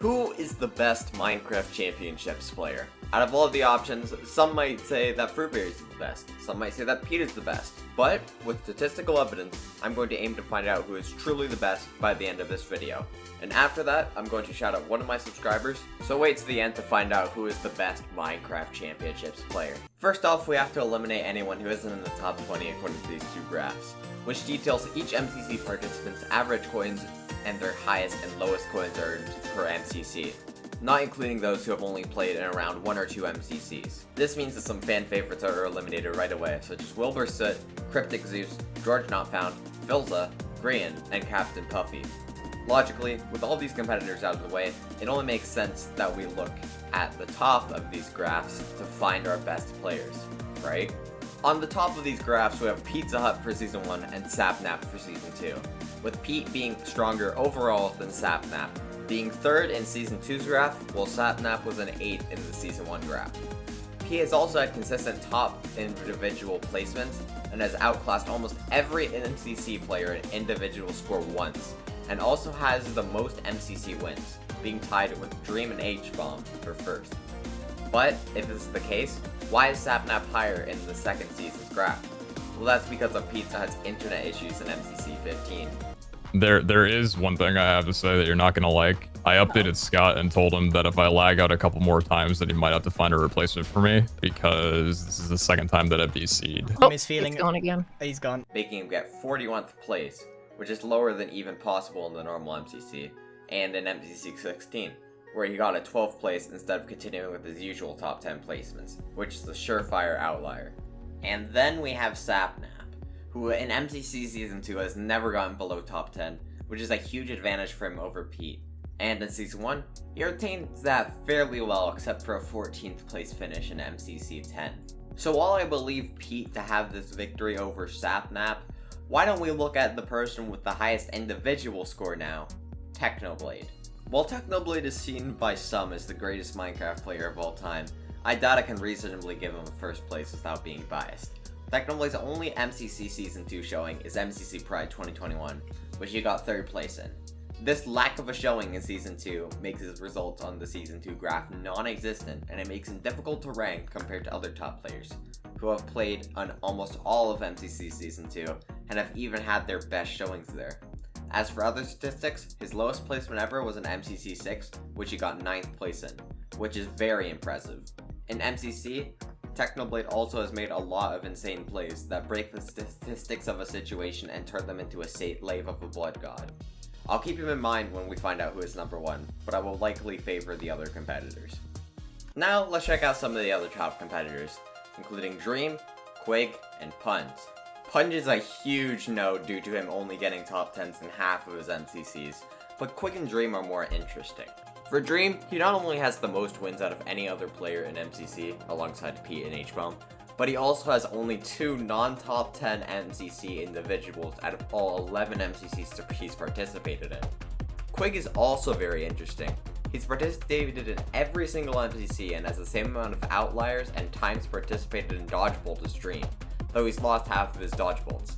Who is the best Minecraft Championships player? Out of all of the options, some might say that FruitBerries is the best, some might say that Pete is the best, but with statistical evidence, I'm going to aim to find out who is truly the best by the end of this video. And after that, I'm going to shout out one of my subscribers, so wait to the end to find out who is the best Minecraft Championships player. First off, we have to eliminate anyone who isn't in the top 20 according to these two graphs, which details each MCC participant's average coins and their highest and lowest coins earned per MCC, not including those who have only played in around 1 or 2 MCCs. This means that some fan favorites are eliminated right away, such as Wilbur Soot, Cryptic Zeus, George Not Found, Filza, Grian, and Captain Puffy. Logically, with all these competitors out of the way, it only makes sense that we look at the top of these graphs to find our best players, right? On the top of these graphs, we have Pizza Hut for Season 1 and Sapnap for Season 2, with Pete being stronger overall than Sapnap, being 3rd in Season 2's graph, while Sapnap was an 8th in the Season 1 graph. Pete has also had consistent top individual placements, and has outclassed almost every MCC player in individual score once, and also has the most MCC wins, being tied with Dream and HBomb for first. But, if this is the case, why is Sapnap higher in the second season's graph? Well, that's because of Pizza Hut's internet issues in MCC 15. There is one thing I have to say that you're not gonna like. I updated Scott and told him that if I lag out a couple more times, that he might have to find a replacement for me, because this is the second time that I've BC'd. Oh, he's gone again. He's gone. Making him get 41th place, which is lower than even possible in the normal MCC, and in MCC 16, where he got a 12th place instead of continuing with his usual top 10 placements, which is the surefire outlier. And then we have Sapnap, who in MCC Season 2 has never gotten below top 10, which is a huge advantage for him over Pete. And in Season 1, he retained that fairly well except for a 14th place finish in MCC 10. So while I believe Pete to have this victory over Sapnap, why don't we look at the person with the highest individual score now, Technoblade. While Technoblade is seen by some as the greatest Minecraft player of all time, I doubt I can reasonably give him first place without being biased. Technoblade's only MCC Season 2 showing is MCC Pride 2021, which he got 3rd place in. This lack of a showing in Season 2 makes his results on the Season 2 graph non-existent, and it makes him difficult to rank compared to other top players, who have played on almost all of MCC Season 2, and have even had their best showings there. As for other statistics, his lowest placement ever was in MCC 6, which he got 9th place in, which is very impressive. In MCC, Technoblade also has made a lot of insane plays that break the statistics of a situation and turn them into a slave of a blood god. I'll keep him in mind when we find out who is number 1, but I will likely favor the other competitors. Now let's check out some of the other top competitors, including Dream, Quig, and Punz. Punch is a huge no due to him only getting top 10s in half of his MCCs, but Quig and Dream are more interesting. For Dream, he not only has the most wins out of any other player in MCC, alongside Pete and HBomb, but he also has only 2 non-top 10 MCC individuals out of all 11 MCCs he's participated in. Quig is also very interesting. He's participated in every single MCC and has the same amount of outliers and times participated in Dodgebolt as Dream, though he's lost half of his Dodgebolts.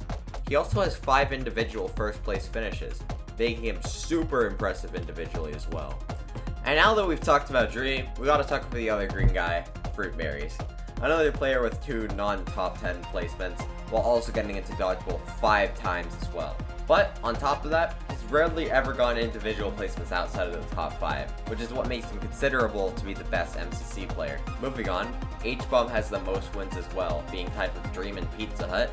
He also has 5 individual first place finishes, making him super impressive individually as well. And now that we've talked about Dream, we gotta talk about the other green guy, FruitBerries. Another player with 2 non-top 10 placements, while also getting into Dodgebolt 5 times as well. But, on top of that, he's rarely ever gone individual placements outside of the top 5, which is what makes him considerable to be the best MCC player. Moving on, HBomb has the most wins as well, being tied with Dream and Pizza Hut,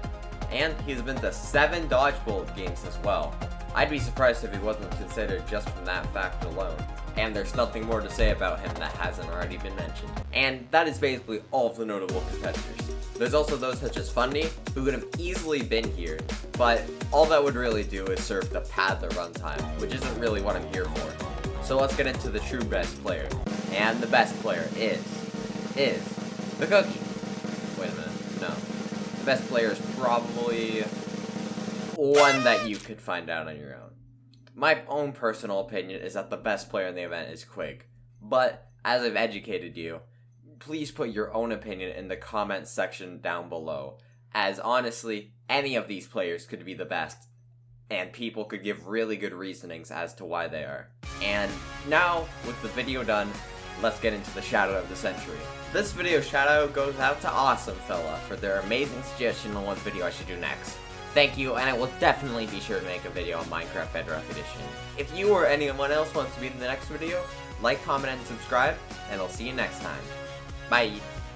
and he's been to 7 Dodgebolt games as well. I'd be surprised if he wasn't considered just from that fact alone. And there's nothing more to say about him that hasn't already been mentioned. And that is basically all of the notable competitors. There's also those such as Fundy, who could have easily been here, but all that would really do is serve to pad the runtime, which isn't really what I'm here for. So let's get into the true best player. And the best player is the Cookie. Wait a minute, no. The best player is probably one that you could find out on your own. My own personal opinion is that the best player in the event is Quig, but as I've educated you, please put your own opinion in the comments section down below, as honestly, any of these players could be the best and people could give really good reasonings as to why they are. And now, with the video done, let's get into the shoutout of the century. This video shoutout goes out to AweSamfella for their amazing suggestion on what video I should do next. Thank you, and I will definitely be sure to make a video on Minecraft Bedrock Edition. If you or anyone else wants to be in the next video, like, comment, and subscribe, and I'll see you next time. Bye!